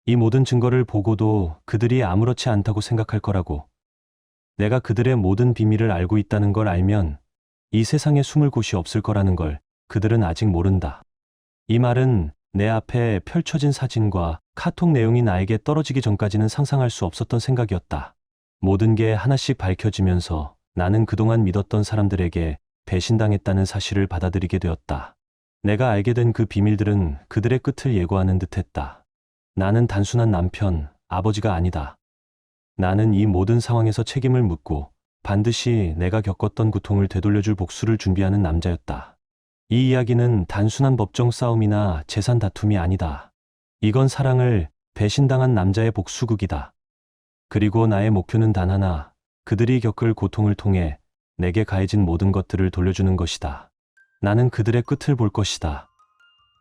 이 모든 증거를 보고도 그들이 아무렇지 않다고 생각할 거라고. 내가 그들의 모든 비밀을 알고 있다는 걸 알면 이 세상에 숨을 곳이 없을 거라는 걸 그들은 아직 모른다. 이 말은 내 앞에 펼쳐진 사진과 카톡 내용이 나에게 떨어지기 전까지는 상상할 수 없었던 생각이었다. 모든 게 하나씩 밝혀지면서 나는 그동안 믿었던 사람들에게 배신당했다는 사실을 받아들이게 되었다. 내가 알게 된 그 비밀들은 그들의 끝을 예고하는 듯했다. 나는 단순한 남편, 아버지가 아니다. 나는 이 모든 상황에서 책임을 묻고 반드시 내가 겪었던 고통을 되돌려줄 복수를 준비하는 남자였다. 이 이야기는 단순한 법정 싸움이나 재산 다툼이 아니다. 이건 사랑을 배신당한 남자의 복수극이다. 그리고 나의 목표는 단 하나, 그들이 겪을 고통을 통해 내게 가해진 모든 것들을 돌려주는 것이다. 나는 그들의 끝을 볼 것이다.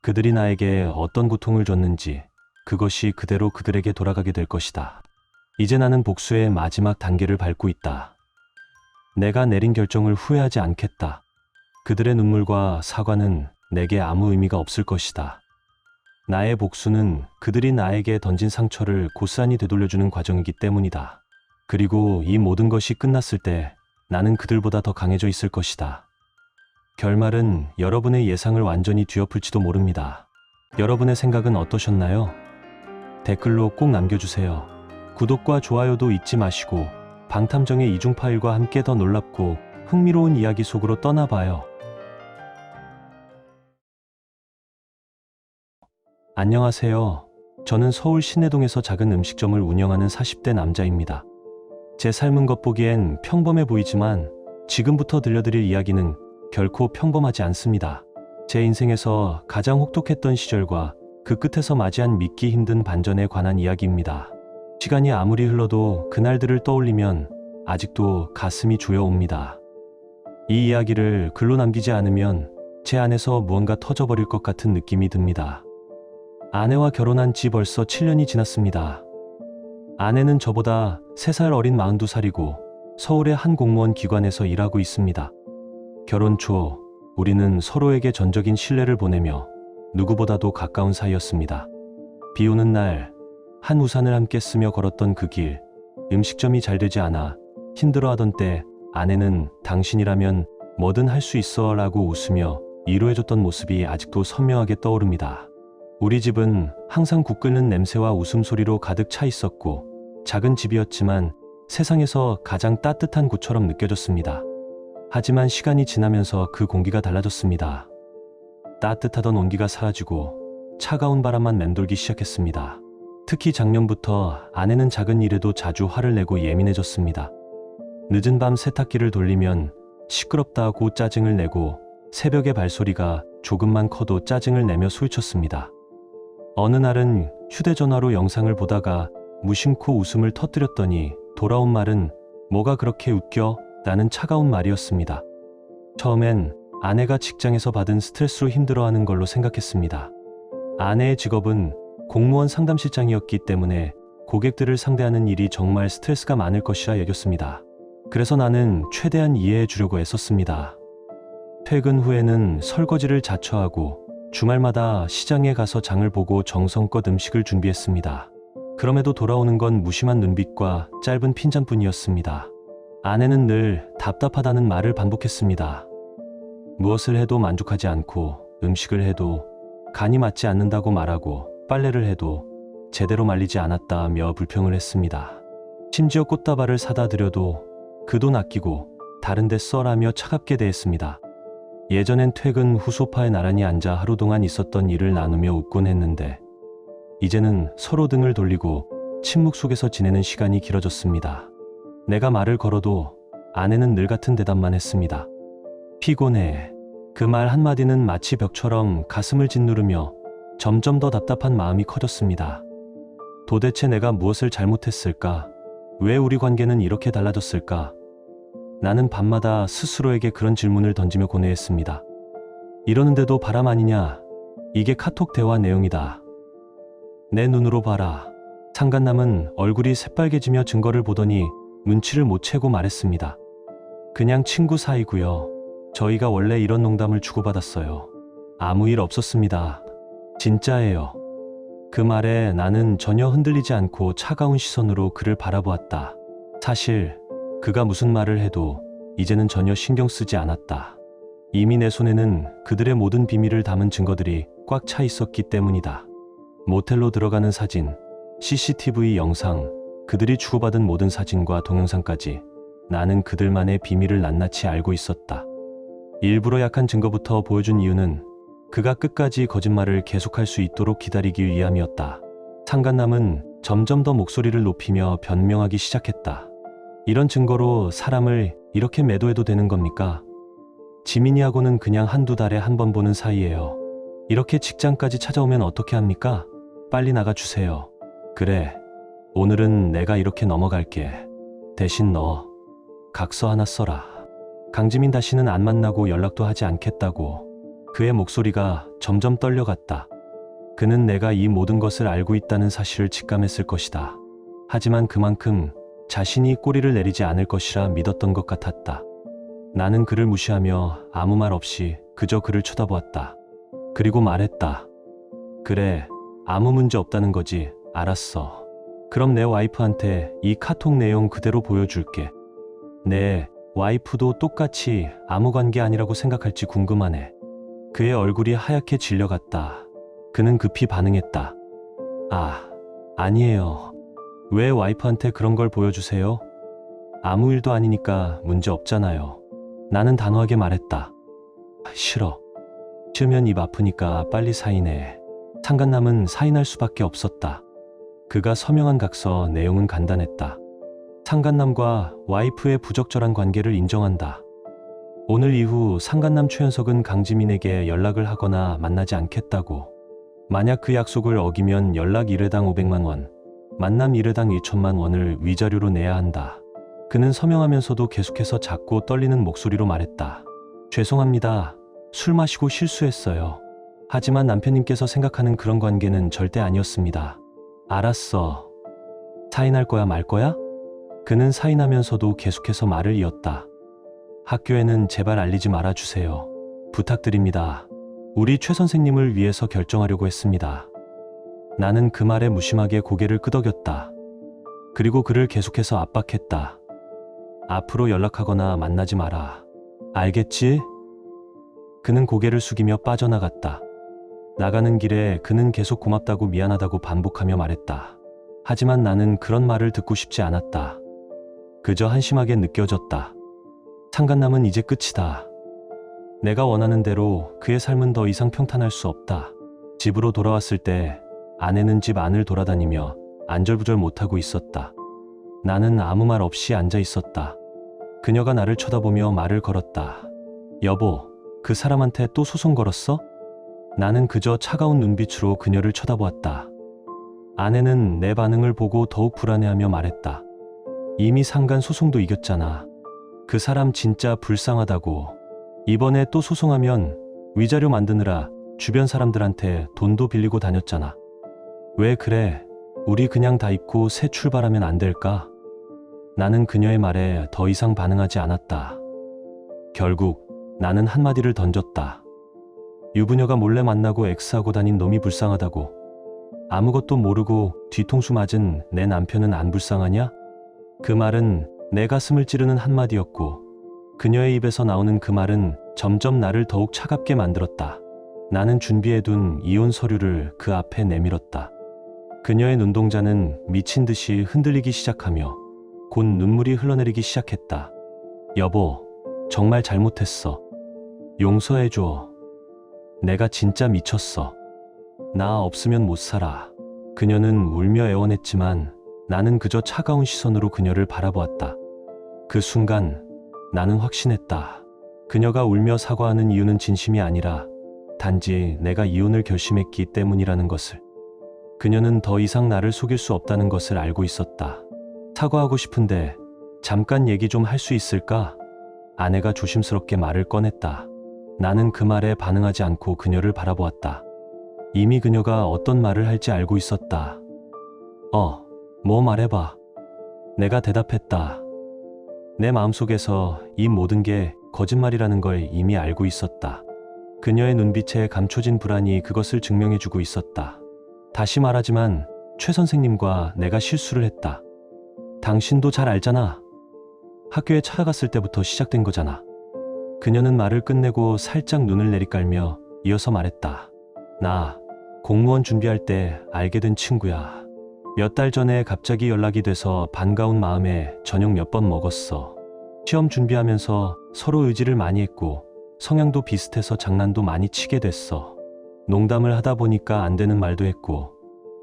그들이 나에게 어떤 고통을 줬는지 그것이 그대로 그들에게 돌아가게 될 것이다. 이제 나는 복수의 마지막 단계를 밟고 있다. 내가 내린 결정을 후회하지 않겠다. 그들의 눈물과 사과는 내게 아무 의미가 없을 것이다. 나의 복수는 그들이 나에게 던진 상처를 고스란히 되돌려주는 과정이기 때문이다. 그리고 이 모든 것이 끝났을 때 나는 그들보다 더 강해져 있을 것이다. 결말은 여러분의 예상을 완전히 뒤엎을지도 모릅니다. 여러분의 생각은 어떠셨나요? 댓글로 꼭 남겨주세요. 구독과 좋아요도 잊지 마시고 방탐정의 이중 파일과 함께 더 놀랍고 흥미로운 이야기 속으로 떠나봐요. 안녕하세요. 저는 서울 신내동에서 작은 음식점을 운영하는 40대 남자입니다. 제 삶은 겉보기엔 평범해 보이지만 지금부터 들려드릴 이야기는 결코 평범하지 않습니다. 제 인생에서 가장 혹독했던 시절과 그 끝에서 맞이한 믿기 힘든 반전에 관한 이야기입니다. 시간이 아무리 흘러도 그날들을 떠올리면 아직도 가슴이 조여옵니다. 이 이야기를 글로 남기지 않으면 제 안에서 무언가 터져버릴 것 같은 느낌이 듭니다. 아내와 결혼한 지 벌써 7년이 지났습니다. 아내는 저보다 3살 어린 42살이고 서울의 한 공무원 기관에서 일하고 있습니다. 결혼 초 우리는 서로에게 전적인 신뢰를 보내며 누구보다도 가까운 사이였습니다. 비 오는 날 한 우산을 함께 쓰며 걸었던 그 길, 음식점이 잘 되지 않아 힘들어하던 때 아내는 당신이라면 뭐든 할 수 있어 라고 웃으며 위로해줬던 모습이 아직도 선명하게 떠오릅니다. 우리 집은 항상 국 끓는 냄새와 웃음소리로 가득 차 있었고 작은 집이었지만 세상에서 가장 따뜻한 곳처럼 느껴졌습니다. 하지만 시간이 지나면서 그 공기가 달라졌습니다. 따뜻하던 온기가 사라지고 차가운 바람만 맴돌기 시작했습니다. 특히 작년부터 아내는 작은 일에도 자주 화를 내고 예민해졌습니다. 늦은 밤 세탁기를 돌리면 시끄럽다고 짜증을 내고 새벽의 발소리가 조금만 커도 짜증을 내며 소리쳤습니다. 어느 날은 휴대전화로 영상을 보다가 무심코 웃음을 터뜨렸더니 돌아온 말은 "뭐가 그렇게 웃겨?" 라는 차가운 말이었습니다. 처음엔 아내가 직장에서 받은 스트레스로 힘들어하는 걸로 생각했습니다. 아내의 직업은 공무원 상담실장이었기 때문에 고객들을 상대하는 일이 정말 스트레스가 많을 것이라 여겼습니다. 그래서 나는 최대한 이해해 주려고 애썼습니다. 퇴근 후에는 설거지를 자처하고 주말마다 시장에 가서 장을 보고 정성껏 음식을 준비했습니다. 그럼에도 돌아오는 건 무심한 눈빛과 짧은 핀잔뿐이었습니다. 아내는 늘 답답하다는 말을 반복했습니다. 무엇을 해도 만족하지 않고 음식을 해도 간이 맞지 않는다고 말하고 빨래를 해도 제대로 말리지 않았다며 불평을 했습니다. 심지어 꽃다발을 사다 드려도 그 돈 아끼고 다른 데 써라며 차갑게 대했습니다. 예전엔 퇴근 후 소파에 나란히 앉아 하루 동안 있었던 일을 나누며 웃곤 했는데 이제는 서로 등을 돌리고 침묵 속에서 지내는 시간이 길어졌습니다. 내가 말을 걸어도 아내는 늘 같은 대답만 했습니다. 피곤해. 그 말 한마디는 마치 벽처럼 가슴을 짓누르며 점점 더 답답한 마음이 커졌습니다. 도대체 내가 무엇을 잘못했을까? 왜 우리 관계는 이렇게 달라졌을까? 나는 밤마다 스스로에게 그런 질문을 던지며 고뇌했습니다. 이러는데도 바람 아니냐? 이게 카톡 대화 내용이다. 내 눈으로 봐라. 상간남은 얼굴이 새빨개지며 증거를 보더니 눈치를 못 채고 말했습니다. 그냥 친구 사이고요. 저희가 원래 이런 농담을 주고받았어요. 아무 일 없었습니다. 진짜예요. 그 말에 나는 전혀 흔들리지 않고 차가운 시선으로 그를 바라보았다. 사실 그가 무슨 말을 해도 이제는 전혀 신경 쓰지 않았다. 이미 내 손에는 그들의 모든 비밀을 담은 증거들이 꽉 차 있었기 때문이다. 모텔로 들어가는 사진, CCTV 영상, 그들이 주고받은 모든 사진과 동영상까지 나는 그들만의 비밀을 낱낱이 알고 있었다. 일부러 약한 증거부터 보여준 이유는 그가 끝까지 거짓말을 계속할 수 있도록 기다리기 위함이었다. 상간남은 점점 더 목소리를 높이며 변명하기 시작했다. 이런 증거로 사람을 이렇게 매도해도 되는 겁니까? 지민이하고는 그냥 한두 달에 한 번 보는 사이예요. 이렇게 직장까지 찾아오면 어떻게 합니까? 빨리 나가주세요. 그래, 오늘은 내가 이렇게 넘어갈게. 대신 너 각서 하나 써라. 강지민 다시는 안 만나고 연락도 하지 않겠다고. 그의 목소리가 점점 떨려갔다. 그는 내가 이 모든 것을 알고 있다는 사실을 직감했을 것이다. 하지만 그만큼 자신이 꼬리를 내리지 않을 것이라 믿었던 것 같았다. 나는 그를 무시하며 아무 말 없이 그저 그를 쳐다보았다. 그리고 말했다. 그래, 아무 문제 없다는 거지. 알았어. 그럼 내 와이프한테 이 카톡 내용 그대로 보여줄게. 내 와이프도 똑같이 아무 관계 아니라고 생각할지 궁금하네. 그의 얼굴이 하얗게 질려갔다. 그는 급히 반응했다. 아니에요. 왜 와이프한테 그런 걸 보여주세요? 아무 일도 아니니까 문제 없잖아요. 나는 단호하게 말했다. 싫어. 싫으면 입 아프니까 빨리 사인해. 상간남은 사인할 수밖에 없었다. 그가 서명한 각서 내용은 간단했다. 상간남과 와이프의 부적절한 관계를 인정한다. 오늘 이후 상간남 최현석은 강지민에게 연락을 하거나 만나지 않겠다고. 만약 그 약속을 어기면 연락 1회당 500만 원, 만남 1회당 1천만 원을 위자료로 내야 한다. 그는 서명하면서도 계속해서 작고 떨리는 목소리로 말했다. 죄송합니다. 술 마시고 실수했어요. 하지만 남편님께서 생각하는 그런 관계는 절대 아니었습니다. 알았어. 사인할 거야 말 거야? 그는 사인하면서도 계속해서 말을 이었다. 학교에는 제발 알리지 말아주세요. 부탁드립니다. 우리 최 선생님을 위해서 결정하려고 했습니다. 나는 그 말에 무심하게 고개를 끄덕였다. 그리고 그를 계속해서 압박했다. 앞으로 연락하거나 만나지 마라. 알겠지? 그는 고개를 숙이며 빠져나갔다. 나가는 길에 그는 계속 고맙다고 미안하다고 반복하며 말했다. 하지만 나는 그런 말을 듣고 싶지 않았다. 그저 한심하게 느껴졌다. 상간남은 이제 끝이다. 내가 원하는 대로 그의 삶은 더 이상 평탄할 수 없다. 집으로 돌아왔을 때 아내는 집 안을 돌아다니며 안절부절 못하고 있었다. 나는 아무 말 없이 앉아 있었다. 그녀가 나를 쳐다보며 말을 걸었다. 여보, 그 사람한테 또 소송 걸었어? 나는 그저 차가운 눈빛으로 그녀를 쳐다보았다. 아내는 내 반응을 보고 더욱 불안해하며 말했다. 이미 상간 소송도 이겼잖아. 그 사람 진짜 불쌍하다고. 이번에 또 소송하면 위자료 만드느라 주변 사람들한테 돈도 빌리고 다녔잖아. 왜 그래? 우리 그냥 다 잊고 새 출발하면 안 될까? 나는 그녀의 말에 더 이상 반응하지 않았다. 결국 나는 한마디를 던졌다. 유부녀가 몰래 만나고 엑스하고 다닌 놈이 불쌍하다고. 아무것도 모르고 뒤통수 맞은 내 남편은 안 불쌍하냐? 그 말은 내 가슴을 찌르는 한마디였고 그녀의 입에서 나오는 그 말은 점점 나를 더욱 차갑게 만들었다. 나는 준비해둔 이혼 서류를 그 앞에 내밀었다. 그녀의 눈동자는 미친 듯이 흔들리기 시작하며 곧 눈물이 흘러내리기 시작했다. 여보, 정말 잘못했어. 용서해줘. 내가 진짜 미쳤어. 나 없으면 못 살아. 그녀는 울며 애원했지만 나는 그저 차가운 시선으로 그녀를 바라보았다. 그 순간 나는 확신했다. 그녀가 울며 사과하는 이유는 진심이 아니라 단지 내가 이혼을 결심했기 때문이라는 것을. 그녀는 더 이상 나를 속일 수 없다는 것을 알고 있었다. 사과하고 싶은데 잠깐 얘기 좀 할 수 있을까? 아내가 조심스럽게 말을 꺼냈다. 나는 그 말에 반응하지 않고 그녀를 바라보았다. 이미 그녀가 어떤 말을 할지 알고 있었다. 뭐 말해봐. 내가 대답했다. 내 마음속에서 이 모든 게 거짓말이라는 걸 이미 알고 있었다. 그녀의 눈빛에 감춰진 불안이 그것을 증명해주고 있었다. 다시 말하지만 최 선생님과 내가 실수를 했다. 당신도 잘 알잖아. 학교에 찾아갔을 때부터 시작된 거잖아. 그녀는 말을 끝내고 살짝 눈을 내리깔며 이어서 말했다. 나 공무원 준비할 때 알게 된 친구야. 몇 달 전에 갑자기 연락이 돼서 반가운 마음에 저녁 몇 번 먹었어. 시험 준비하면서 서로 의지를 많이 했고 성향도 비슷해서 장난도 많이 치게 됐어. 농담을 하다 보니까 안 되는 말도 했고.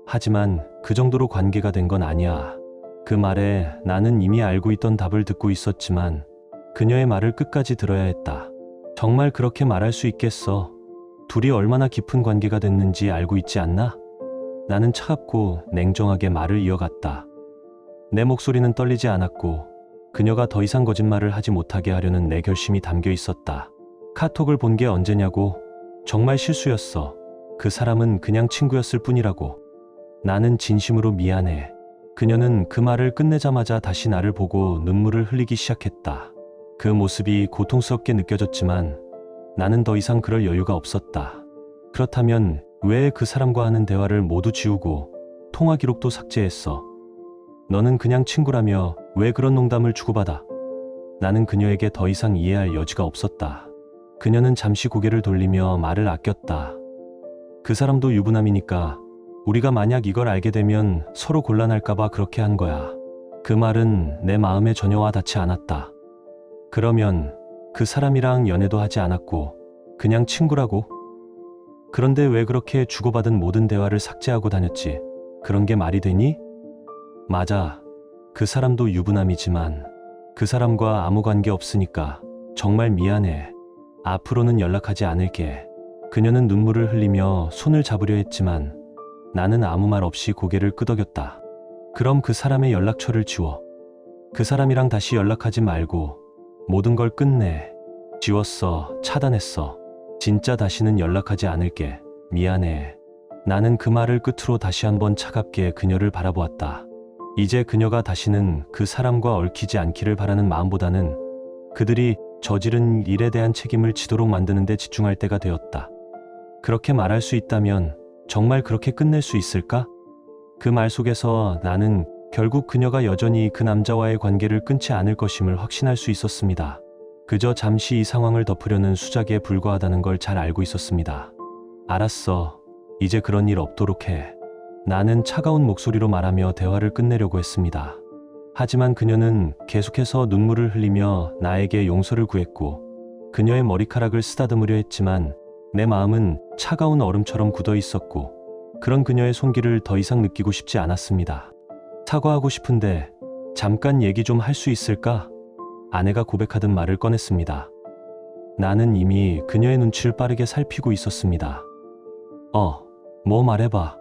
하지만 그 정도로 관계가 된 건 아니야. 그 말에 나는 이미 알고 있던 답을 듣고 있었지만 그녀의 말을 끝까지 들어야 했다. 정말 그렇게 말할 수 있겠어. 둘이 얼마나 깊은 관계가 됐는지 알고 있지 않나? 나는 차갑고 냉정하게 말을 이어갔다. 내 목소리는 떨리지 않았고 그녀가 더 이상 거짓말을 하지 못하게 하려는 내 결심이 담겨 있었다. 카톡을 본 게 언제냐고. 정말 실수였어. 그 사람은 그냥 친구였을 뿐이라고. 나는 진심으로 미안해. 그녀는 그 말을 끝내자마자 다시 나를 보고 눈물을 흘리기 시작했다. 그 모습이 고통스럽게 느껴졌지만 나는 더 이상 그럴 여유가 없었다. 그렇다면 왜 그 사람과 하는 대화를 모두 지우고 통화 기록도 삭제했어? 너는 그냥 친구라며 왜 그런 농담을 주고받아? 나는 그녀에게 더 이상 이해할 여지가 없었다. 그녀는 잠시 고개를 돌리며 말을 아꼈다. 그 사람도 유부남이니까 우리가 만약 이걸 알게 되면 서로 곤란할까봐 그렇게 한 거야. 그 말은 내 마음에 전혀 와 닿지 않았다. 그러면 그 사람이랑 연애도 하지 않았고 그냥 친구라고? 그런데 왜 그렇게 주고받은 모든 대화를 삭제하고 다녔지? 그런 게 말이 되니? 맞아. 그 사람도 유부남이지만 그 사람과 아무 관계 없으니까 정말 미안해. 앞으로는 연락하지 않을게. 그녀는 눈물을 흘리며 손을 잡으려 했지만 나는 아무 말 없이 고개를 끄덕였다. 그럼 그 사람의 연락처를 지워. 그 사람이랑 다시 연락하지 말고 모든 걸 끝내. 지웠어. 차단했어. 진짜 다시는 연락하지 않을게. 미안해. 나는 그 말을 끝으로 다시 한번 차갑게 그녀를 바라보았다. 이제 그녀가 다시는 그 사람과 얽히지 않기를 바라는 마음보다는 그들이 저지른 일에 대한 책임을 지도록 만드는 데 집중할 때가 되었다. 그렇게 말할 수 있다면 정말 그렇게 끝낼 수 있을까? 그 말 속에서 나는 결국 그녀가 여전히 그 남자와의 관계를 끊지 않을 것임을 확신할 수 있었습니다. 그저 잠시 이 상황을 덮으려는 수작에 불과하다는 걸 잘 알고 있었습니다. 알았어. 이제 그런 일 없도록 해. 나는 차가운 목소리로 말하며 대화를 끝내려고 했습니다. 하지만 그녀는 계속해서 눈물을 흘리며 나에게 용서를 구했고 그녀의 머리카락을 쓰다듬으려 했지만 내 마음은 차가운 얼음처럼 굳어 있었고 그런 그녀의 손길을 더 이상 느끼고 싶지 않았습니다. 사과하고 싶은데 잠깐 얘기 좀 할 수 있을까? 아내가 고백하듯 말을 꺼냈습니다. 나는 이미 그녀의 눈치를 빠르게 살피고 있었습니다. 뭐 말해봐.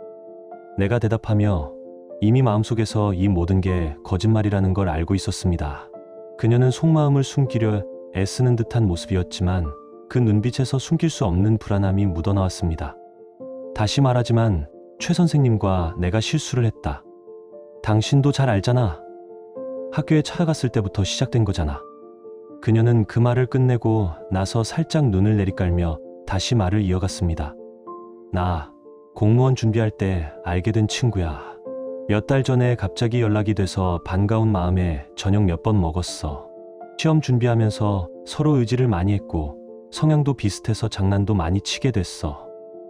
내가 대답하며 이미 마음속에서 이 모든 게 거짓말이라는 걸 알고 있었습니다. 그녀는 속마음을 숨기려 애쓰는 듯한 모습이었지만 그 눈빛에서 숨길 수 없는 불안함이 묻어나왔습니다. 다시 말하지만 최 선생님과 내가 실수를 했다. 당신도 잘 알잖아. 학교에 찾아갔을 때부터 시작된 거잖아. 그녀는 그 말을 끝내고 나서 살짝 눈을 내리깔며 다시 말을 이어갔습니다. 나 공무원 준비할 때 알게 된 친구야. 몇 달 전에 갑자기 연락이 돼서 반가운 마음에 저녁 몇 번 먹었어. 시험 준비하면서 서로 의지를 많이 했고 성향도 비슷해서 장난도 많이 치게 됐어.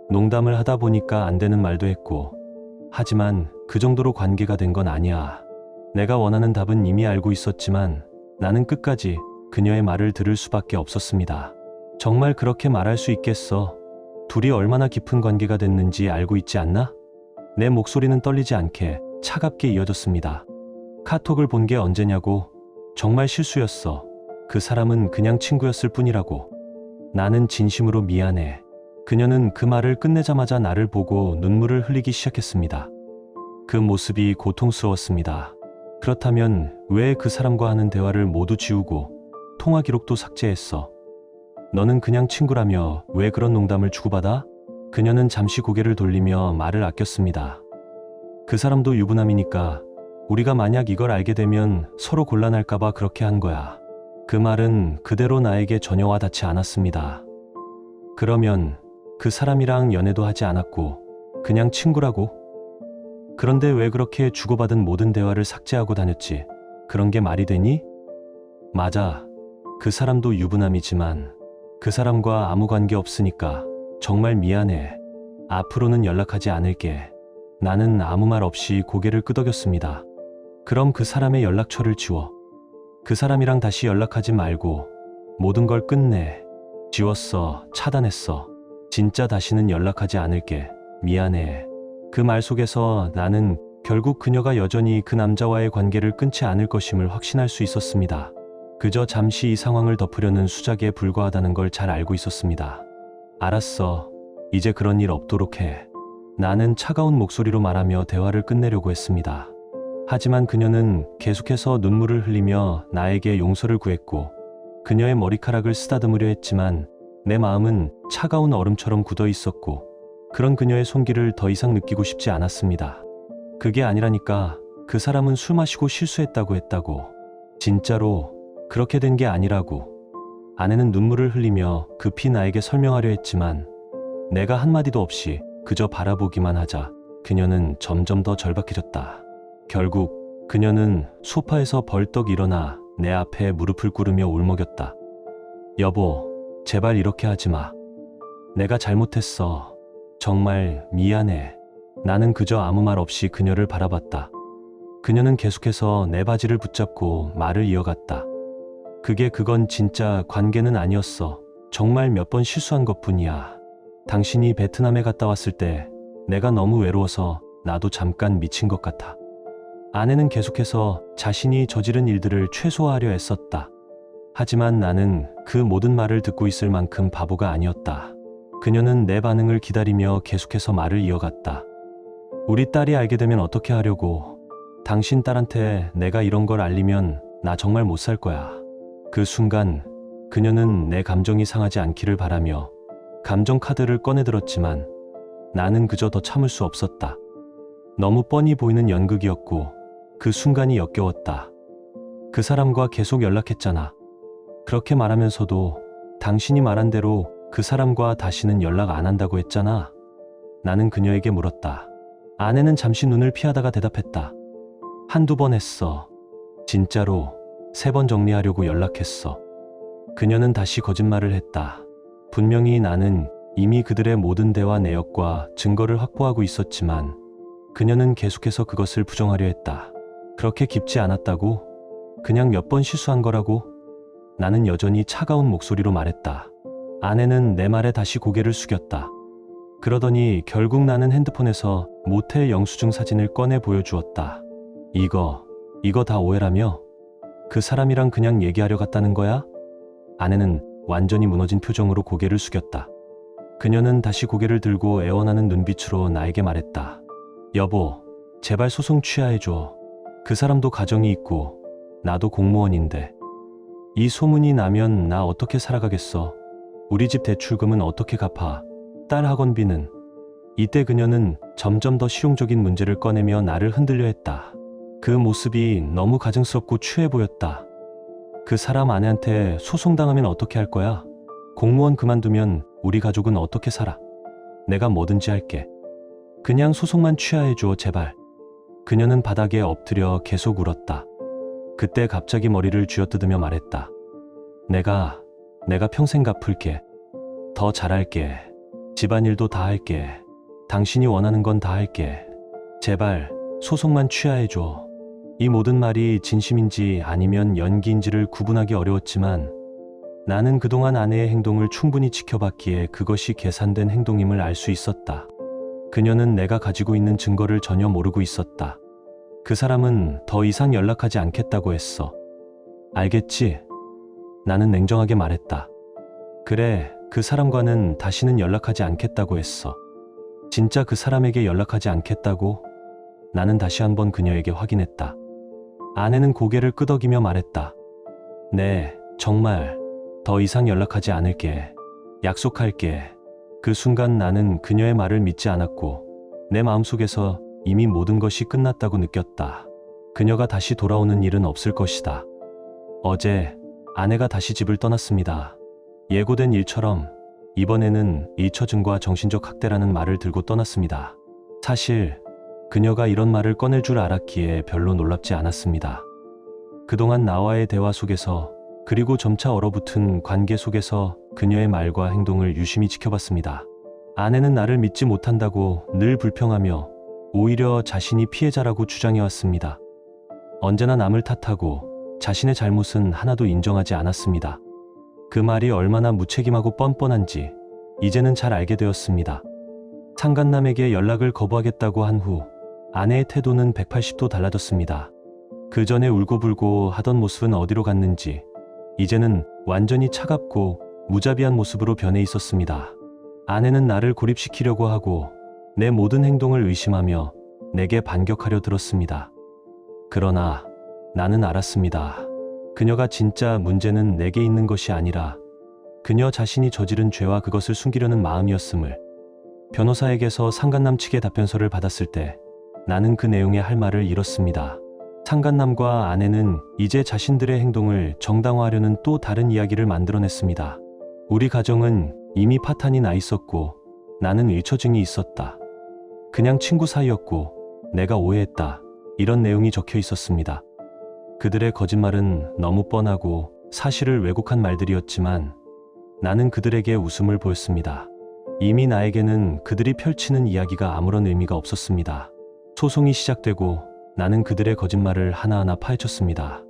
농담을 하다 보니까 안 되는 말도 했고. 하지만 그 정도로 관계가 된 건 아니야. 내가 원하는 답은 이미 알고 있었지만 나는 끝까지 그녀의 말을 들을 수밖에 없었습니다. 정말 그렇게 말할 수 있겠어. 둘이 얼마나 깊은 관계가 됐는지 알고 있지 않나? 내 목소리는 떨리지 않게 차갑게 이어졌습니다. 카톡을 본 게 언제냐고. 정말 실수였어. 그 사람은 그냥 친구였을 뿐이라고. 나는 진심으로 미안해. 그녀는 그 말을 끝내자마자 나를 보고 눈물을 흘리기 시작했습니다. 그 모습이 고통스러웠습니다. 그렇다면 왜 그 사람과 하는 대화를 모두 지우고 통화 기록도 삭제했어? 너는 그냥 친구라며 왜 그런 농담을 주고받아? 그녀는 잠시 고개를 돌리며 말을 아꼈습니다. 그 사람도 유부남이니까 우리가 만약 이걸 알게 되면 서로 곤란할까봐 그렇게 한 거야. 그 말은 그대로 나에게 전혀 와 닿지 않았습니다. 그러면 그 사람이랑 연애도 하지 않았고 그냥 친구라고? 그런데 왜 그렇게 주고받은 모든 대화를 삭제하고 다녔지? 그런 게 말이 되니? 맞아. 그 사람도 유부남이지만 그 사람과 아무 관계 없으니까 정말 미안해. 앞으로는 연락하지 않을게. 나는 아무 말 없이 고개를 끄덕였습니다. 그럼 그 사람의 연락처를 지워. 그 사람이랑 다시 연락하지 말고 모든 걸 끝내. 지웠어. 차단했어. 진짜 다시는 연락하지 않을게. 미안해. 그 말 속에서 나는 결국 그녀가 여전히 그 남자와의 관계를 끊지 않을 것임을 확신할 수 있었습니다. 그저 잠시 이 상황을 덮으려는 수작에 불과하다는 걸 잘 알고 있었습니다. 알았어. 이제 그런 일 없도록 해. 나는 차가운 목소리로 말하며 대화를 끝내려고 했습니다. 하지만 그녀는 계속해서 눈물을 흘리며 나에게 용서를 구했고 그녀의 머리카락을 쓰다듬으려 했지만 내 마음은 차가운 얼음처럼 굳어 있었고 그런 그녀의 손길을 더 이상 느끼고 싶지 않았습니다. 그게 아니라니까. 그 사람은 술 마시고 실수했다고 했다고. 진짜로 그렇게 된 게 아니라고. 아내는 눈물을 흘리며 급히 나에게 설명하려 했지만 내가 한마디도 없이 그저 바라보기만 하자 그녀는 점점 더 절박해졌다. 결국 그녀는 소파에서 벌떡 일어나 내 앞에 무릎을 꿇으며 울먹였다. 여보, 제발 이렇게 하지 마. 내가 잘못했어. 정말 미안해. 나는 그저 아무 말 없이 그녀를 바라봤다. 그녀는 계속해서 내 바지를 붙잡고 말을 이어갔다. 그건 진짜 관계는 아니었어. 정말 몇 번 실수한 것뿐이야. 당신이 베트남에 갔다 왔을 때 내가 너무 외로워서 나도 잠깐 미친 것 같아. 아내는 계속해서 자신이 저지른 일들을 최소화하려 애썼다. 하지만 나는 그 모든 말을 듣고 있을 만큼 바보가 아니었다. 그녀는 내 반응을 기다리며 계속해서 말을 이어갔다. 우리 딸이 알게 되면 어떻게 하려고. 당신 딸한테 내가 이런 걸 알리면 나 정말 못 살 거야. 그 순간 그녀는 내 감정이 상하지 않기를 바라며 감정 카드를 꺼내들었지만 나는 그저 더 참을 수 없었다. 너무 뻔히 보이는 연극이었고 그 순간이 역겨웠다. 그 사람과 계속 연락했잖아. 그렇게 말하면서도 당신이 말한 대로 그 사람과 다시는 연락 안 한다고 했잖아. 나는 그녀에게 물었다. 아내는 잠시 눈을 피하다가 대답했다. 한두 번 했어. 진짜로 3번 정리하려고 연락했어. 그녀는 다시 거짓말을 했다. 분명히 나는 이미 그들의 모든 대화 내역과 증거를 확보하고 있었지만 그녀는 계속해서 그것을 부정하려 했다. 그렇게 깊지 않았다고? 그냥 몇 번 실수한 거라고? 나는 여전히 차가운 목소리로 말했다. 아내는 내 말에 다시 고개를 숙였다. 그러더니 결국 나는 핸드폰에서 모텔 영수증 사진을 꺼내 보여주었다. 이거 다 오해라며? 그 사람이랑 그냥 얘기하려 갔다는 거야? 아내는 완전히 무너진 표정으로 고개를 숙였다. 그녀는 다시 고개를 들고 애원하는 눈빛으로 나에게 말했다. 여보, 제발 소송 취하해줘. 그 사람도 가정이 있고 나도 공무원인데 이 소문이 나면 나 어떻게 살아가겠어. 우리 집 대출금은 어떻게 갚아. 딸 학원비는. 이때 그녀는 점점 더 실용적인 문제를 꺼내며 나를 흔들려 했다. 그 모습이 너무 가증스럽고 추해 보였다. 그 사람 아내한테 소송당하면 어떻게 할 거야? 공무원 그만두면 우리 가족은 어떻게 살아? 내가 뭐든지 할게. 그냥 소송만 취하해줘, 제발. 그녀는 바닥에 엎드려 계속 울었다. 그때 갑자기 머리를 쥐어뜯으며 말했다. 내가 평생 갚을게. 더 잘할게. 집안일도 다 할게. 당신이 원하는 건 다 할게. 제발 소송만 취하해줘. 이 모든 말이 진심인지 아니면 연기인지를 구분하기 어려웠지만 나는 그동안 아내의 행동을 충분히 지켜봤기에 그것이 계산된 행동임을 알 수 있었다. 그녀는 내가 가지고 있는 증거를 전혀 모르고 있었다. 그 사람은 더 이상 연락하지 않겠다고 했어. 알겠지? 나는 냉정하게 말했다. 그래, 그 사람과는 다시는 연락하지 않겠다고 했어. 진짜 그 사람에게 연락하지 않겠다고? 나는 다시 한번 그녀에게 확인했다. 아내는 고개를 끄덕이며 말했다. 네, 정말 더 이상 연락하지 않을게. 약속할게. 그 순간 나는 그녀의 말을 믿지 않았고 내 마음속에서 이미 모든 것이 끝났다고 느꼈다. 그녀가 다시 돌아오는 일은 없을 것이다. 어제 아내가 다시 집을 떠났습니다. 예고된 일처럼 이번에는 잊혀짐과 정신적 학대라는 말을 들고 떠났습니다. 사실 그녀가 이런 말을 꺼낼 줄 알았기에 별로 놀랍지 않았습니다. 그동안 나와의 대화 속에서 그리고 점차 얼어붙은 관계 속에서 그녀의 말과 행동을 유심히 지켜봤습니다. 아내는 나를 믿지 못한다고 늘 불평하며 오히려 자신이 피해자라고 주장해왔습니다. 언제나 남을 탓하고 자신의 잘못은 하나도 인정하지 않았습니다. 그 말이 얼마나 무책임하고 뻔뻔한지 이제는 잘 알게 되었습니다. 상간남에게 연락을 거부하겠다고 한 후 아내의 태도는 180도 달라졌습니다. 그 전에 울고불고 하던 모습은 어디로 갔는지 이제는 완전히 차갑고 무자비한 모습으로 변해 있었습니다. 아내는 나를 고립시키려고 하고 내 모든 행동을 의심하며 내게 반격하려 들었습니다. 그러나 나는 알았습니다. 그녀가 진짜 문제는 내게 있는 것이 아니라 그녀 자신이 저지른 죄와 그것을 숨기려는 마음이었음을. 변호사에게서 상간남 측의 답변서를 받았을 때 나는 그 내용에 할 말을 잃었습니다. 상간남과 아내는 이제 자신들의 행동을 정당화하려는 또 다른 이야기를 만들어냈습니다. 우리 가정은 이미 파탄이 나 있었고 나는 의처증이 있었다. 그냥 친구 사이였고 내가 오해했다. 이런 내용이 적혀 있었습니다. 그들의 거짓말은 너무 뻔하고 사실을 왜곡한 말들이었지만 나는 그들에게 웃음을 보였습니다. 이미 나에게는 그들이 펼치는 이야기가 아무런 의미가 없었습니다. 소송이 시작되고 나는 그들의 거짓말을 하나하나 파헤쳤습니다.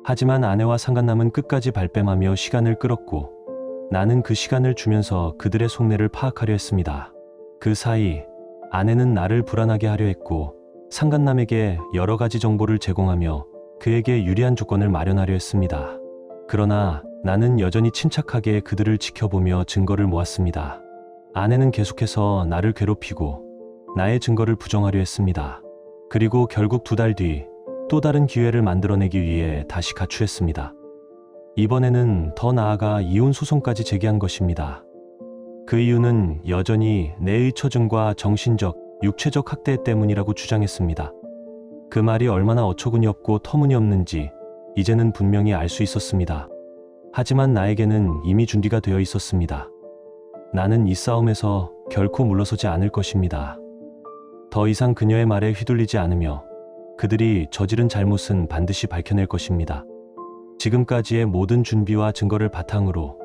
하지만 아내와 상간남은 끝까지 발뺌하며 시간을 끌었고 나는 그 시간을 주면서 그들의 속내를 파악하려 했습니다. 그 사이 아내는 나를 불안하게 하려 했고 상간남에게 여러 가지 정보를 제공하며 그에게 유리한 조건을 마련하려 했습니다. 그러나 나는 여전히 침착하게 그들을 지켜보며 증거를 모았습니다. 아내는 계속해서 나를 괴롭히고 나의 증거를 부정하려 했습니다. 그리고 결국 2달 뒤 또 다른 기회를 만들어내기 위해 다시 가출했습니다. 이번에는 더 나아가 이혼 소송까지 제기한 것입니다. 그 이유는 여전히 내 의처증과 정신적, 육체적 학대 때문이라고 주장했습니다. 그 말이 얼마나 어처구니 없고 터무니없는지 이제는 분명히 알 수 있었습니다. 하지만 나에게는 이미 준비가 되어 있었습니다. 나는 이 싸움에서 결코 물러서지 않을 것입니다. 더 이상 그녀의 말에 휘둘리지 않으며 그들이 저지른 잘못은 반드시 밝혀낼 것입니다. 지금까지의 모든 준비와 증거를 바탕으로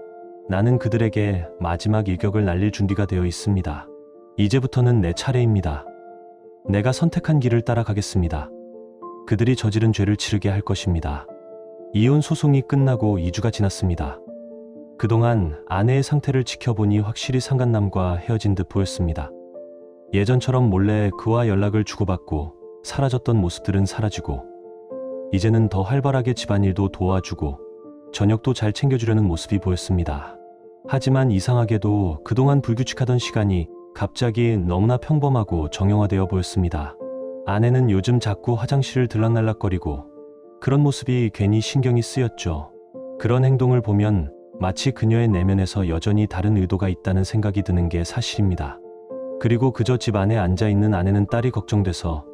나는 그들에게 마지막 일격을 날릴 준비가 되어 있습니다. 이제부터는 내 차례입니다. 내가 선택한 길을 따라가겠습니다. 그들이 저지른 죄를 치르게 할 것입니다. 이혼 소송이 끝나고 2주가 지났습니다. 그동안 아내의 상태를 지켜보니 확실히 상간남과 헤어진 듯 보였습니다. 예전처럼 몰래 그와 연락을 주고받고 사라졌던 모습들은 사라지고 이제는 더 활발하게 집안일도 도와주고 저녁도 잘 챙겨주려는 모습이 보였습니다. 하지만 이상하게도 그동안 불규칙하던 시간이 갑자기 너무나 평범하고 정형화되어 보였습니다. 아내는 요즘 자꾸 화장실을 들락날락거리고 그런 모습이 괜히 신경이 쓰였죠. 그런 행동을 보면 마치 그녀의 내면에서 여전히 다른 의도가 있다는 생각이 드는 게 사실입니다. 그리고 그저 집 안에 앉아있는 아내는 딸이 걱정돼서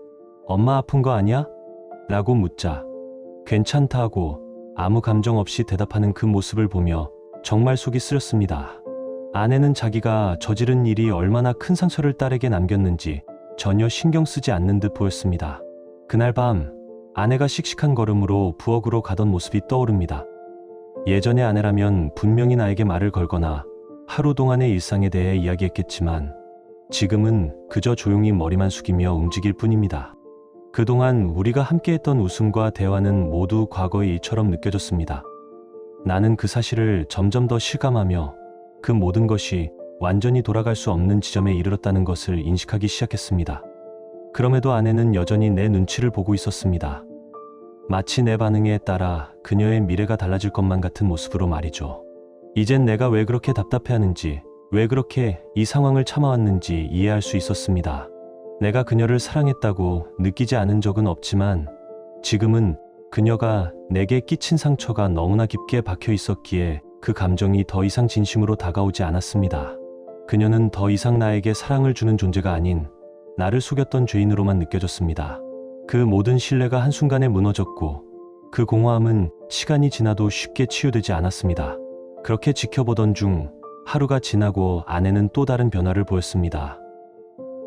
엄마 아픈 거 아니야? 라고 묻자 괜찮다 하고 아무 감정 없이 대답하는 그 모습을 보며 정말 속이 쓰렸습니다. 아내는 자기가 저지른 일이 얼마나 큰 상처를 딸에게 남겼는지 전혀 신경 쓰지 않는 듯 보였습니다. 그날 밤 아내가 씩씩한 걸음으로 부엌으로 가던 모습이 떠오릅니다. 예전의 아내라면 분명히 나에게 말을 걸거나 하루 동안의 일상에 대해 이야기했겠지만 지금은 그저 조용히 머리만 숙이며 움직일 뿐입니다. 그동안 우리가 함께했던 웃음과 대화는 모두 과거의 일처럼 느껴졌습니다. 나는 그 사실을 점점 더 실감하며 그 모든 것이 완전히 돌아갈 수 없는 지점에 이르렀다는 것을 인식하기 시작했습니다. 그럼에도 아내는 여전히 내 눈치를 보고 있었습니다. 마치 내 반응에 따라 그녀의 미래가 달라질 것만 같은 모습으로 말이죠. 이젠 내가 왜 그렇게 답답해하는지, 왜 그렇게 이 상황을 참아왔는지 이해할 수 있었습니다. 내가 그녀를 사랑했다고 느끼지 않은 적은 없지만 지금은 그녀가 내게 끼친 상처가 너무나 깊게 박혀 있었기에 그 감정이 더 이상 진심으로 다가오지 않았습니다. 그녀는 더 이상 나에게 사랑을 주는 존재가 아닌 나를 속였던 죄인으로만 느껴졌습니다. 그 모든 신뢰가 한순간에 무너졌고 그 공허함은 시간이 지나도 쉽게 치유되지 않았습니다. 그렇게 지켜보던 중 하루가 지나고 아내는 또 다른 변화를 보였습니다.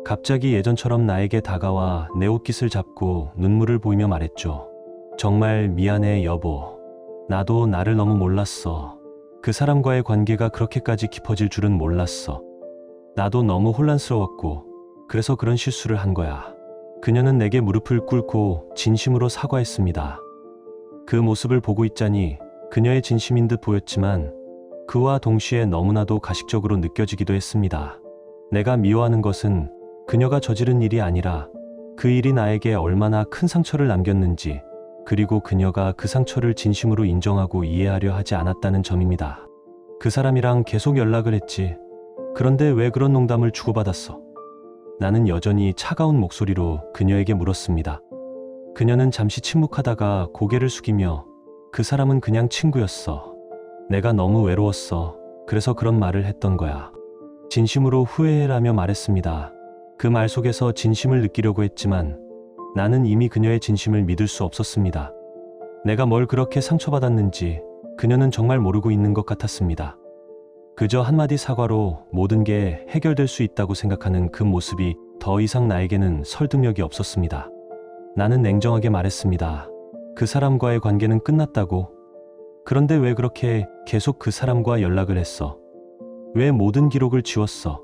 갑자기 예전처럼 나에게 다가와 내 옷깃을 잡고 눈물을 보이며 말했죠. 정말 미안해, 여보. 나도 나를 너무 몰랐어. 그 사람과의 관계가 그렇게까지 깊어질 줄은 몰랐어. 나도 너무 혼란스러웠고, 그래서 그런 실수를 한 거야. 그녀는 내게 무릎을 꿇고 진심으로 사과했습니다. 그 모습을 보고 있자니 그녀의 진심인 듯 보였지만 그와 동시에 너무나도 가식적으로 느껴지기도 했습니다. 내가 미워하는 것은 그녀가 저지른 일이 아니라 그 일이 나에게 얼마나 큰 상처를 남겼는지, 그리고 그녀가 그 상처를 진심으로 인정하고 이해하려 하지 않았다는 점입니다. 그 사람이랑 계속 연락을 했지. 그런데 왜 그런 농담을 주고받았어? 나는 여전히 차가운 목소리로 그녀에게 물었습니다. 그녀는 잠시 침묵하다가 고개를 숙이며 그 사람은 그냥 친구였어. 내가 너무 외로웠어. 그래서 그런 말을 했던 거야. 진심으로 후회해라며 말했습니다. 그 말 속에서 진심을 느끼려고 했지만 나는 이미 그녀의 진심을 믿을 수 없었습니다. 내가 뭘 그렇게 상처받았는지 그녀는 정말 모르고 있는 것 같았습니다. 그저 한마디 사과로 모든 게 해결될 수 있다고 생각하는 그 모습이 더 이상 나에게는 설득력이 없었습니다. 나는 냉정하게 말했습니다. 그 사람과의 관계는 끝났다고. 그런데 왜 그렇게 계속 그 사람과 연락을 했어? 왜 모든 기록을 지웠어?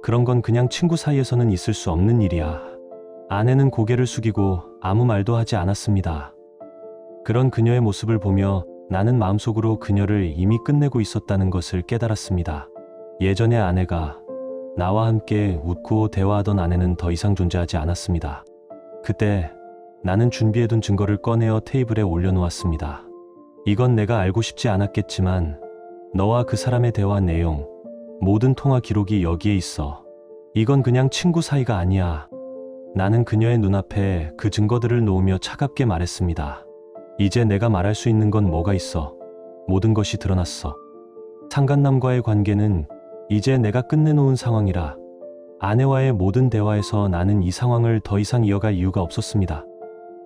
그런 건 그냥 친구 사이에서는 있을 수 없는 일이야. 아내는 고개를 숙이고 아무 말도 하지 않았습니다. 그런 그녀의 모습을 보며 나는 마음속으로 그녀를 이미 끝내고 있었다는 것을 깨달았습니다. 예전에 아내가 나와 함께 웃고 대화하던 아내는 더 이상 존재하지 않았습니다. 그때 나는 준비해둔 증거를 꺼내어 테이블에 올려놓았습니다. 이건 내가 알고 싶지 않았겠지만 너와 그 사람의 대화 내용, 모든 통화 기록이 여기에 있어. 이건 그냥 친구 사이가 아니야. 나는 그녀의 눈앞에 그 증거들을 놓으며 차갑게 말했습니다. 이제 내가 말할 수 있는 건 뭐가 있어? 모든 것이 드러났어. 상간남과의 관계는 이제 내가 끝내놓은 상황이라 아내와의 모든 대화에서 나는 이 상황을 더 이상 이어갈 이유가 없었습니다.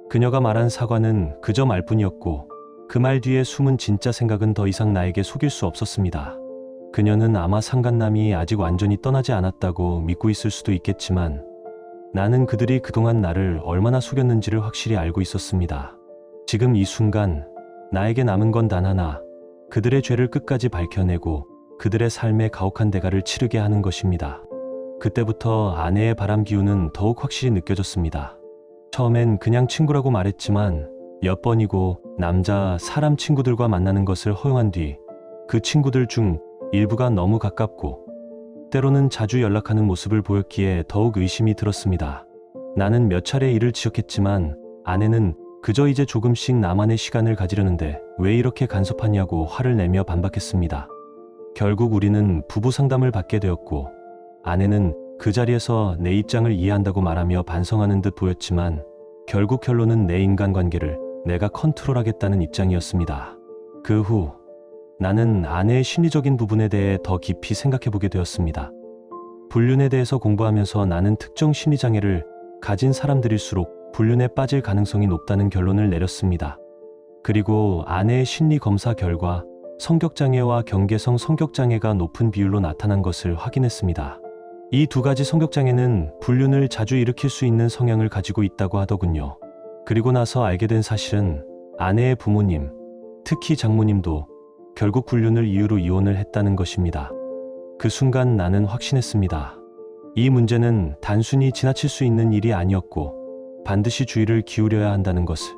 그녀가 말한 사과는 그저 말뿐이었고 그 말 뒤에 숨은 진짜 생각은 더 이상 나에게 속일 수 없었습니다. 그녀는 아마 상간남이 아직 완전히 떠나지 않았다고 믿고 있을 수도 있겠지만 나는 그들이 그동안 나를 얼마나 속였는지를 확실히 알고 있었습니다. 지금 이 순간 나에게 남은 건 단 하나, 그들의 죄를 끝까지 밝혀내고 그들의 삶의 가혹한 대가를 치르게 하는 것입니다. 그때부터 아내의 바람 기운은 더욱 확실히 느껴졌습니다. 처음엔 그냥 친구라고 말했지만 몇 번이고 사람 친구들과 만나는 것을 허용한 뒤 그 친구들 중 일부가 너무 가깝고 때로는 자주 연락하는 모습을 보였기에 더욱 의심이 들었습니다. 나는 몇 차례 일을 지적했지만 아내는 그저 이제 조금씩 나만의 시간을 가지려는데 왜 이렇게 간섭하냐고 화를 내며 반박했습니다. 결국 우리는 부부 상담을 받게 되었고 아내는 그 자리에서 내 입장을 이해한다고 말하며 반성하는 듯 보였지만 결국 결론은 내 인간관계를 내가 컨트롤하겠다는 입장이었습니다. 그 후 나는 아내의 심리적인 부분에 대해 더 깊이 생각해보게 되었습니다. 불륜에 대해서 공부하면서 나는 특정 심리장애를 가진 사람들일수록 불륜에 빠질 가능성이 높다는 결론을 내렸습니다. 그리고 아내의 심리 검사 결과 성격장애와 경계성 성격장애가 높은 비율로 나타난 것을 확인했습니다. 이 두 가지 성격장애는 불륜을 자주 일으킬 수 있는 성향을 가지고 있다고 하더군요. 그리고 나서 알게 된 사실은 아내의 부모님, 특히 장모님도 결국 불륜을 이유로 이혼을 했다는 것입니다. 그 순간 나는 확신했습니다. 이 문제는 단순히 지나칠 수 있는 일이 아니었고 반드시 주의를 기울여야 한다는 것을.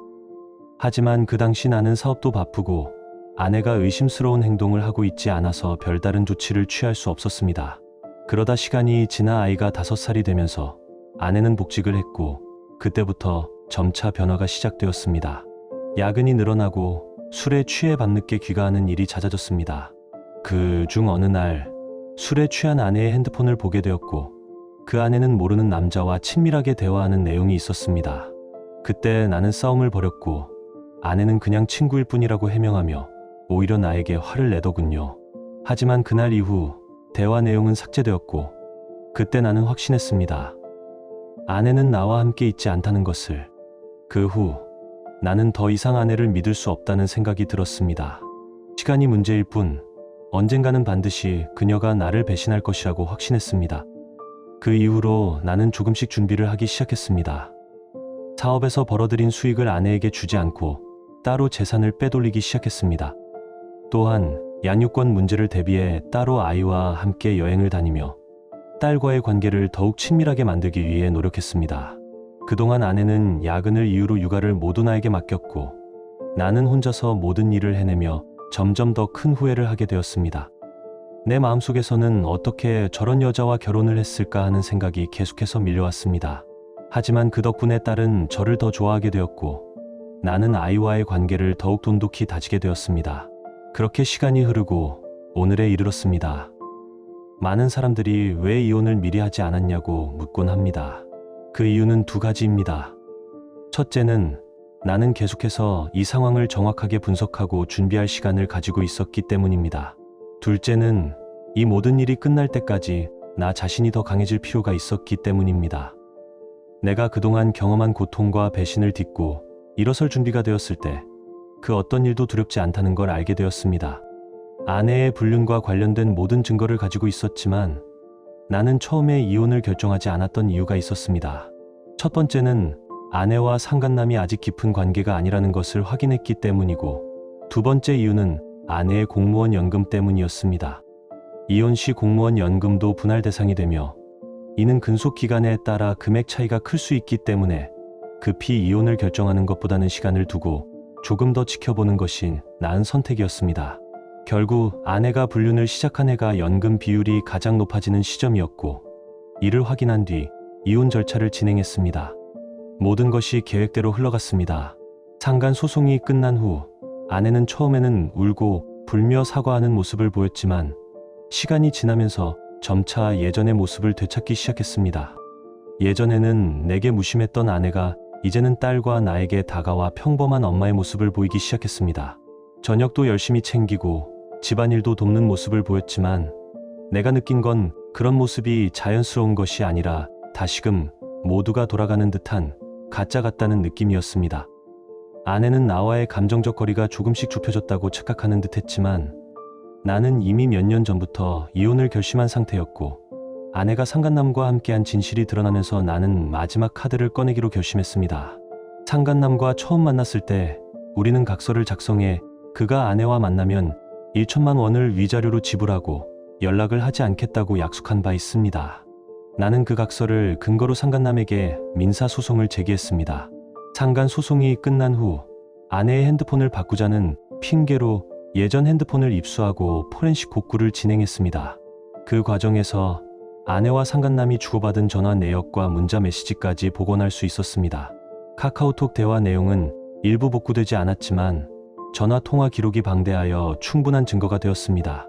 하지만 그 당시 나는 사업도 바쁘고 아내가 의심스러운 행동을 하고 있지 않아서 별다른 조치를 취할 수 없었습니다. 그러다 시간이 지나 아이가 5살이 되면서 아내는 복직을 했고 그때부터 점차 변화가 시작되었습니다. 야근이 늘어나고 술에 취해 밤늦게 귀가하는 일이 잦아졌습니다. 그 중 어느 날 술에 취한 아내의 핸드폰을 보게 되었고 그 안에는 모르는 남자와 친밀하게 대화하는 내용이 있었습니다. 그때 나는 싸움을 벌였고 아내는 그냥 친구일 뿐이라고 해명하며 오히려 나에게 화를 내더군요. 하지만 그날 이후 대화 내용은 삭제되었고 그때 나는 확신했습니다. 아내는 나와 함께 있지 않다는 것을. 그 후 나는 더 이상 아내를 믿을 수 없다는 생각이 들었습니다. 시간이 문제일 뿐 언젠가는 반드시 그녀가 나를 배신할 것이라고 확신했습니다. 그 이후로 나는 조금씩 준비를 하기 시작했습니다. 사업에서 벌어들인 수익을 아내에게 주지 않고 따로 재산을 빼돌리기 시작했습니다. 또한 양육권 문제를 대비해 따로 아이와 함께 여행을 다니며 딸과의 관계를 더욱 친밀하게 만들기 위해 노력했습니다. 그동안 아내는 야근을 이유로 육아를 모두 나에게 맡겼고 나는 혼자서 모든 일을 해내며 점점 더 큰 후회를 하게 되었습니다. 내 마음속에서는 어떻게 저런 여자와 결혼을 했을까 하는 생각이 계속해서 밀려왔습니다. 하지만 그 덕분에 딸은 저를 더 좋아하게 되었고 나는 아이와의 관계를 더욱 돈독히 다지게 되었습니다. 그렇게 시간이 흐르고 오늘에 이르렀습니다. 많은 사람들이 왜 이혼을 미리 하지 않았냐고 묻곤 합니다. 그 이유는 두 가지입니다. 첫째는 나는 계속해서 이 상황을 정확하게 분석하고 준비할 시간을 가지고 있었기 때문입니다. 둘째는 이 모든 일이 끝날 때까지 나 자신이 더 강해질 필요가 있었기 때문입니다. 내가 그동안 경험한 고통과 배신을 딛고 일어설 준비가 되었을 때 그 어떤 일도 두렵지 않다는 걸 알게 되었습니다. 아내의 불륜과 관련된 모든 증거를 가지고 있었지만 나는 처음에 이혼을 결정하지 않았던 이유가 있었습니다. 첫 번째는 아내와 상간남이 아직 깊은 관계가 아니라는 것을 확인했기 때문이고 두 번째 이유는 아내의 공무원 연금 때문이었습니다. 이혼 시 공무원 연금도 분할 대상이 되며 이는 근속 기간에 따라 금액 차이가 클 수 있기 때문에 급히 이혼을 결정하는 것보다는 시간을 두고 조금 더 지켜보는 것이 나은 선택이었습니다. 결국 아내가 불륜을 시작한 해가 연금 비율이 가장 높아지는 시점이었고 이를 확인한 뒤 이혼 절차를 진행했습니다. 모든 것이 계획대로 흘러갔습니다. 상간 소송이 끝난 후 아내는 처음에는 울고 불며 사과하는 모습을 보였지만 시간이 지나면서 점차 예전의 모습을 되찾기 시작했습니다. 예전에는 내게 무심했던 아내가 이제는 딸과 나에게 다가와 평범한 엄마의 모습을 보이기 시작했습니다. 저녁도 열심히 챙기고 집안일도 돕는 모습을 보였지만 내가 느낀 건 그런 모습이 자연스러운 것이 아니라 다시금 모두가 돌아가는 듯한 가짜 같다는 느낌이었습니다. 아내는 나와의 감정적 거리가 조금씩 좁혀졌다고 착각하는 듯 했지만 나는 이미 몇 년 전부터 이혼을 결심한 상태였고 아내가 상간남과 함께한 진실이 드러나면서 나는 마지막 카드를 꺼내기로 결심했습니다. 상간남과 처음 만났을 때 우리는 각서를 작성해 그가 아내와 만나면 1천만 원을 위자료로 지불하고 연락을 하지 않겠다고 약속한 바 있습니다. 나는 그 각서를 근거로 상간남에게 민사소송을 제기했습니다. 상간 소송이 끝난 후 아내의 핸드폰을 바꾸자는 핑계로 예전 핸드폰을 입수하고 포렌식 복구를 진행했습니다. 그 과정에서 아내와 상간남이 주고받은 전화 내역과 문자 메시지까지 복원할 수 있었습니다. 카카오톡 대화 내용은 일부 복구되지 않았지만 전화 통화 기록이 방대하여 충분한 증거가 되었습니다.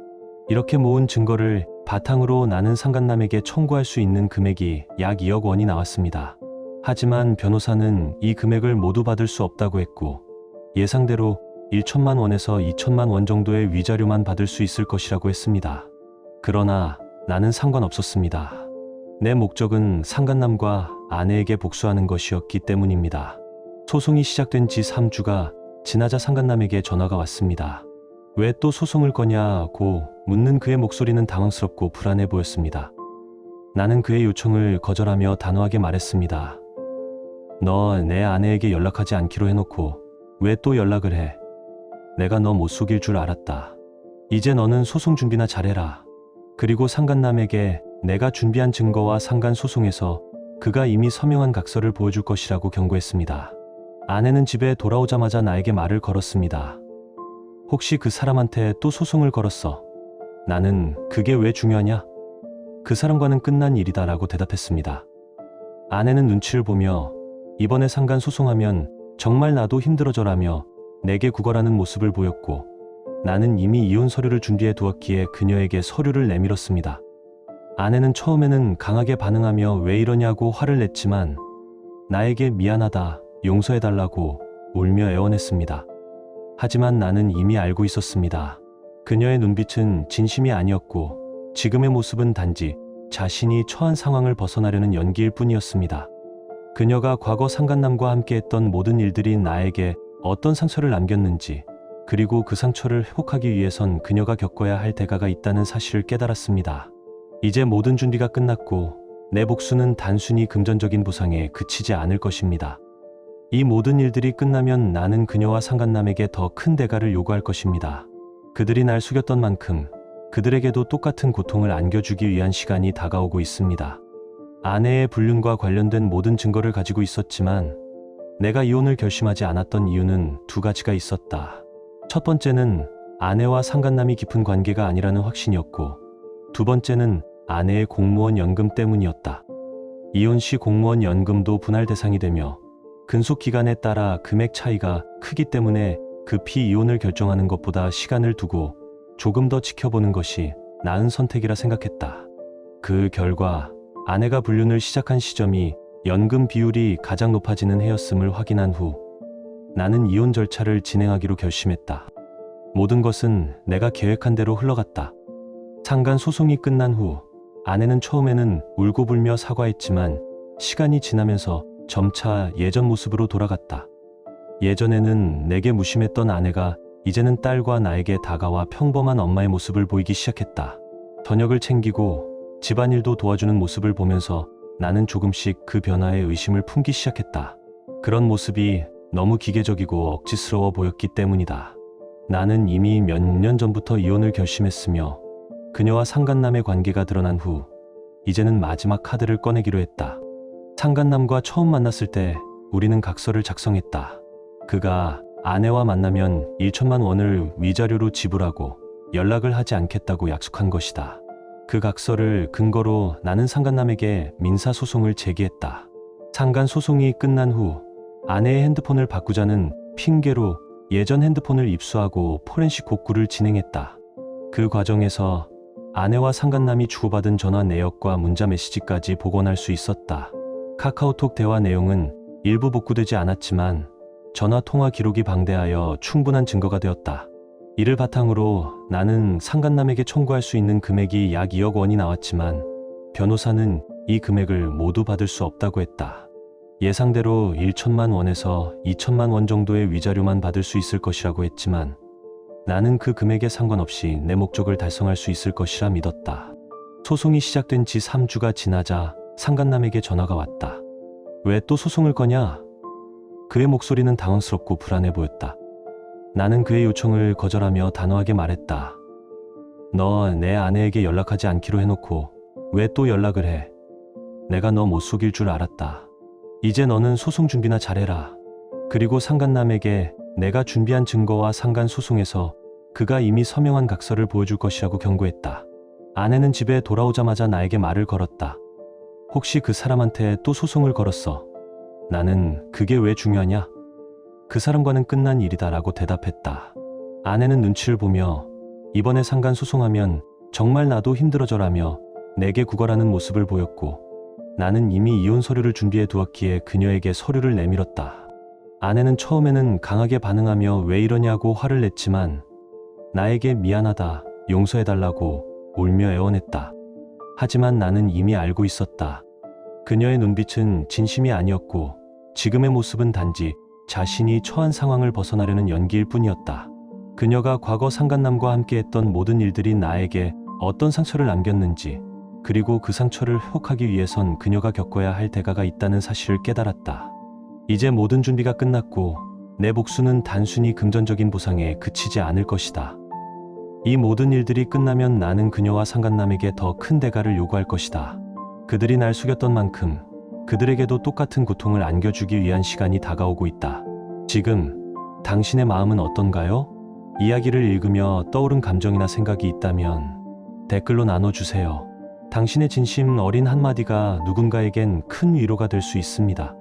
이렇게 모은 증거를 바탕으로 나는 상간남에게 청구할 수 있는 금액이 약 2억 원이 나왔습니다. 하지만 변호사는 이 금액을 모두 받을 수 없다고 했고 예상대로 1천만 원에서 2천만 원 정도의 위자료만 받을 수 있을 것이라고 했습니다. 그러나 나는 상관없었습니다. 내 목적은 상간남과 아내에게 복수하는 것이었기 때문입니다. 소송이 시작된 지 3주가 지나자 상간남에게 전화가 왔습니다. 왜 또 소송을 거냐고 묻는 그의 목소리는 당황스럽고 불안해 보였습니다. 나는 그의 요청을 거절하며 단호하게 말했습니다. 너 내 아내에게 연락하지 않기로 해놓고 왜 또 연락을 해? 내가 너 못 속일 줄 알았다. 이제 너는 소송 준비나 잘해라. 그리고 상간남에게 내가 준비한 증거와 상간 소송에서 그가 이미 서명한 각서를 보여줄 것이라고 경고했습니다. 아내는 집에 돌아오자마자 나에게 말을 걸었습니다. 혹시 그 사람한테 또 소송을 걸었어? 나는 그게 왜 중요하냐? 그 사람과는 끝난 일이다라고 대답했습니다. 아내는 눈치를 보며 이번에 상간 소송하면 정말 나도 힘들어져라며 내게 구걸하는 모습을 보였고 나는 이미 이혼 서류를 준비해 두었기에 그녀에게 서류를 내밀었습니다. 아내는 처음에는 강하게 반응하며 왜 이러냐고 화를 냈지만 나에게 미안하다, 용서해달라고 울며 애원했습니다. 하지만 나는 이미 알고 있었습니다. 그녀의 눈빛은 진심이 아니었고 지금의 모습은 단지 자신이 처한 상황을 벗어나려는 연기일 뿐이었습니다. 그녀가 과거 상간남과 함께했던 모든 일들이 나에게 어떤 상처를 남겼는지 그리고 그 상처를 회복하기 위해선 그녀가 겪어야 할 대가가 있다는 사실을 깨달았습니다. 이제 모든 준비가 끝났고 내 복수는 단순히 금전적인 보상에 그치지 않을 것입니다. 이 모든 일들이 끝나면 나는 그녀와 상간남에게 더 큰 대가를 요구할 것입니다. 그들이 날 속였던 만큼 그들에게도 똑같은 고통을 안겨주기 위한 시간이 다가오고 있습니다. 아내의 불륜과 관련된 모든 증거를 가지고 있었지만 내가 이혼을 결심하지 않았던 이유는 두 가지가 있었다. 첫 번째는 아내와 상간남이 깊은 관계가 아니라는 확신이었고, 두 번째는 아내의 공무원 연금 때문이었다. 이혼 시 공무원 연금도 분할 대상이 되며 근속 기간에 따라 금액 차이가 크기 때문에 급히 이혼을 결정하는 것보다 시간을 두고 조금 더 지켜보는 것이 나은 선택이라 생각했다. 그 결과 아내가 불륜을 시작한 시점이 연금 비율이 가장 높아지는 해였음을 확인한 후 나는 이혼 절차를 진행하기로 결심했다. 모든 것은 내가 계획한 대로 흘러갔다. 상간 소송이 끝난 후 아내는 처음에는 울고불며 사과했지만 시간이 지나면서 점차 예전 모습으로 돌아갔다. 예전에는 내게 무심했던 아내가 이제는 딸과 나에게 다가와 평범한 엄마의 모습을 보이기 시작했다. 저녁을 챙기고 집안일도 도와주는 모습을 보면서 나는 조금씩 그 변화에 의심을 품기 시작했다. 그런 모습이 너무 기계적이고 억지스러워 보였기 때문이다. 나는 이미 몇 년 전부터 이혼을 결심했으며 그녀와 상간남의 관계가 드러난 후 이제는 마지막 카드를 꺼내기로 했다. 상간남과 처음 만났을 때 우리는 각서를 작성했다. 그가 아내와 만나면 1천만 원을 위자료로 지불하고 연락을 하지 않겠다고 약속한 것이다. 그 각서를 근거로 나는 상간남에게 민사소송을 제기했다. 상간소송이 끝난 후 아내의 핸드폰을 바꾸자는 핑계로 예전 핸드폰을 입수하고 포렌식 복구를 진행했다. 그 과정에서 아내와 상간남이 주고받은 전화 내역과 문자 메시지까지 복원할 수 있었다. 카카오톡 대화 내용은 일부 복구되지 않았지만 전화 통화 기록이 방대하여 충분한 증거가 되었다. 이를 바탕으로 나는 상간남에게 청구할 수 있는 금액이 약 2억 원이 나왔지만 변호사는 이 금액을 모두 받을 수 없다고 했다. 예상대로 1천만 원에서 2천만 원 정도의 위자료만 받을 수 있을 것이라고 했지만 나는 그 금액에 상관없이 내 목적을 달성할 수 있을 것이라 믿었다. 소송이 시작된 지 3주가 지나자 상간남에게 전화가 왔다. 왜 또 소송을 거냐? 그의 목소리는 당황스럽고 불안해 보였다. 나는 그의 요청을 거절하며 단호하게 말했다. 너 내 아내에게 연락하지 않기로 해놓고 왜 또 연락을 해? 내가 너 못 속일 줄 알았다. 이제 너는 소송 준비나 잘해라. 그리고 상간남에게 내가 준비한 증거와 상간 소송에서 그가 이미 서명한 각서를 보여줄 것이라고 경고했다. 아내는 집에 돌아오자마자 나에게 말을 걸었다. 혹시 그 사람한테 또 소송을 걸었어? 나는 그게 왜 중요하냐? 그 사람과는 끝난 일이다 라고 대답했다. 아내는 눈치를 보며 이번에 상간 소송하면 정말 나도 힘들어져라며 내게 구걸하는 모습을 보였고 나는 이미 이혼 서류를 준비해 두었기에 그녀에게 서류를 내밀었다. 아내는 처음에는 강하게 반응하며 왜 이러냐고 화를 냈지만 나에게 미안하다, 용서해달라고 울며 애원했다. 하지만 나는 이미 알고 있었다. 그녀의 눈빛은 진심이 아니었고 지금의 모습은 단지 자신이 처한 상황을 벗어나려는 연기일 뿐이었다. 그녀가 과거 상간남과 함께했던 모든 일들이 나에게 어떤 상처를 남겼는지, 그리고 그 상처를 회복하기 위해선 그녀가 겪어야 할 대가가 있다는 사실을 깨달았다. 이제 모든 준비가 끝났고 내 복수는 단순히 금전적인 보상에 그치지 않을 것이다. 이 모든 일들이 끝나면 나는 그녀와 상간남에게 더 큰 대가를 요구할 것이다. 그들이 날 속였던 만큼 그들에게도 똑같은 고통을 안겨주기 위한 시간이 다가오고 있다. 지금 당신의 마음은 어떤가요? 이야기를 읽으며 떠오른 감정이나 생각이 있다면 댓글로 나눠주세요. 당신의 진심 어린 한마디가 누군가에겐 큰 위로가 될 수 있습니다.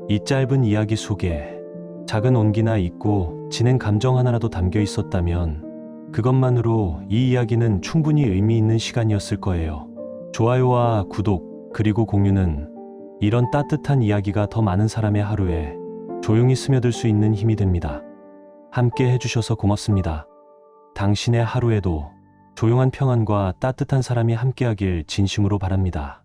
이 짧은 이야기 속에 작은 온기나 잊고 지낸 감정 하나라도 담겨 있었다면 그것만으로 이 이야기는 충분히 의미 있는 시간이었을 거예요. 좋아요와 구독 그리고 공유는 이런 따뜻한 이야기가 더 많은 사람의 하루에 조용히 스며들 수 있는 힘이 됩니다. 함께 해주셔서 고맙습니다. 당신의 하루에도 조용한 평안과 따뜻한 사람이 함께하길 진심으로 바랍니다.